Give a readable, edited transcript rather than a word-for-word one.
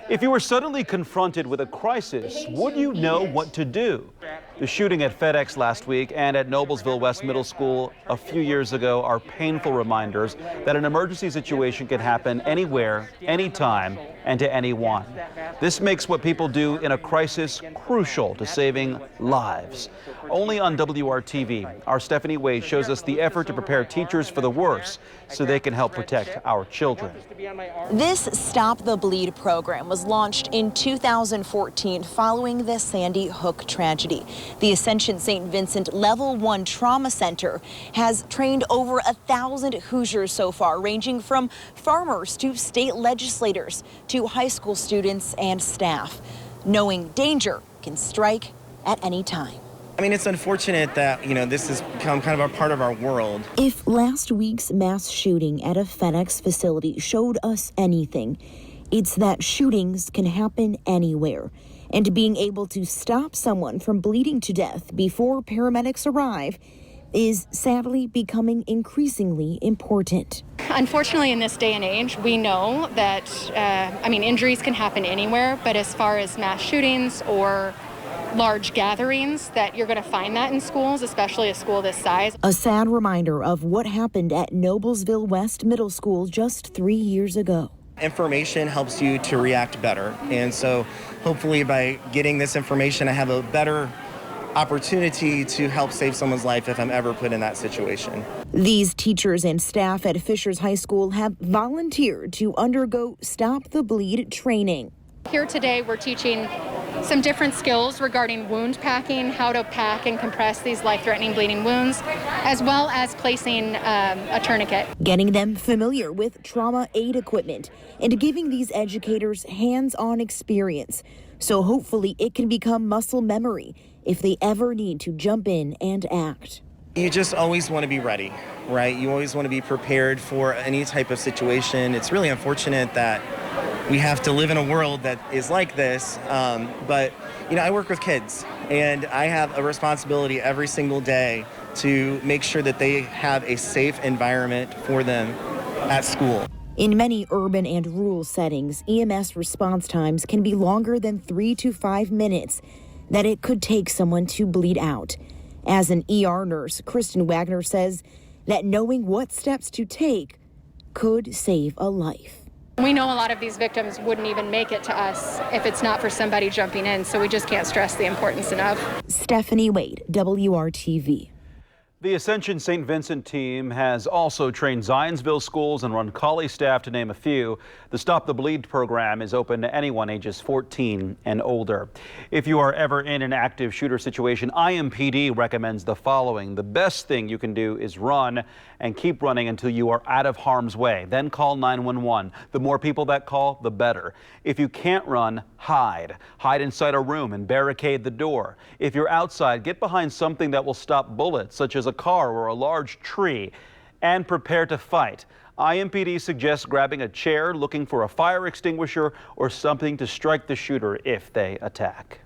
If you were suddenly confronted with a crisis, would you know what to do? The shooting at FedEx last week and at Noblesville West Middle School a few years ago are painful reminders that an emergency situation can happen anywhere, anytime, and to anyone. This makes what people do in a crisis crucial to saving lives. Only on WRTV, our Stephanie Wade shows us the effort to prepare teachers for the worst so they can help protect our children. This Stop the Bleed program was launched in 2014 following the Sandy Hook tragedy. The Ascension St. Vincent Level 1 Trauma Center has trained over 1,000 Hoosiers so far, ranging from farmers to state legislators to high school students and staff, knowing danger can strike at any time. I mean, it's unfortunate that, this has become kind of a part of our world. If last week's mass shooting at a FedEx facility showed us anything, it's that shootings can happen anywhere. And being able to stop someone from bleeding to death before paramedics arrive is sadly becoming increasingly important. Unfortunately, in this day and age, we know that, injuries can happen anywhere, but as far as mass shootings or large gatherings, that you're going to find that in schools, especially a school this size. A sad reminder of what happened at Noblesville West Middle School just 3 years ago. Information helps you to react better, and so hopefully by getting this information, I have a better opportunity to help save someone's life if I'm ever put in that situation. These teachers and staff at Fishers High School have volunteered to undergo Stop the Bleed training. Here today, we're teaching some different skills regarding wound packing, how to pack and compress these life-threatening bleeding wounds, as well as placing a tourniquet. Getting them familiar with trauma aid equipment and giving these educators hands-on experience. So hopefully it can become muscle memory if they ever need to jump in and act. You just always want to be ready, right? You always want to be prepared for any type of situation. It's really unfortunate that we have to live in a world that is like this, but I work with kids, and I have a responsibility every single day to make sure that they have a safe environment for them at school. In many urban and rural settings, EMS response times can be longer than 3 to 5 minutes that it could take someone to bleed out. As an ER nurse, Kristen Wagner says that knowing what steps to take could save a life. We know a lot of these victims wouldn't even make it to us if it's not for somebody jumping in, so we just can't stress the importance enough. Stephanie Wade, WRTV. The Ascension St. Vincent team has also trained Zionsville schools and run Collie staff, to name a few. The Stop the Bleed program is open to anyone ages 14 and older. If you are ever in an active shooter situation, IMPD recommends the following. The best thing you can do is run and keep running until you are out of harm's way. Then call 911. The more people that call, the better. If you can't run, hide. Hide inside a room and barricade the door. If you're outside, get behind something that will stop bullets, such as a car or a large tree, and prepare to fight. IMPD suggests grabbing a chair, looking for a fire extinguisher, or something to strike the shooter if they attack.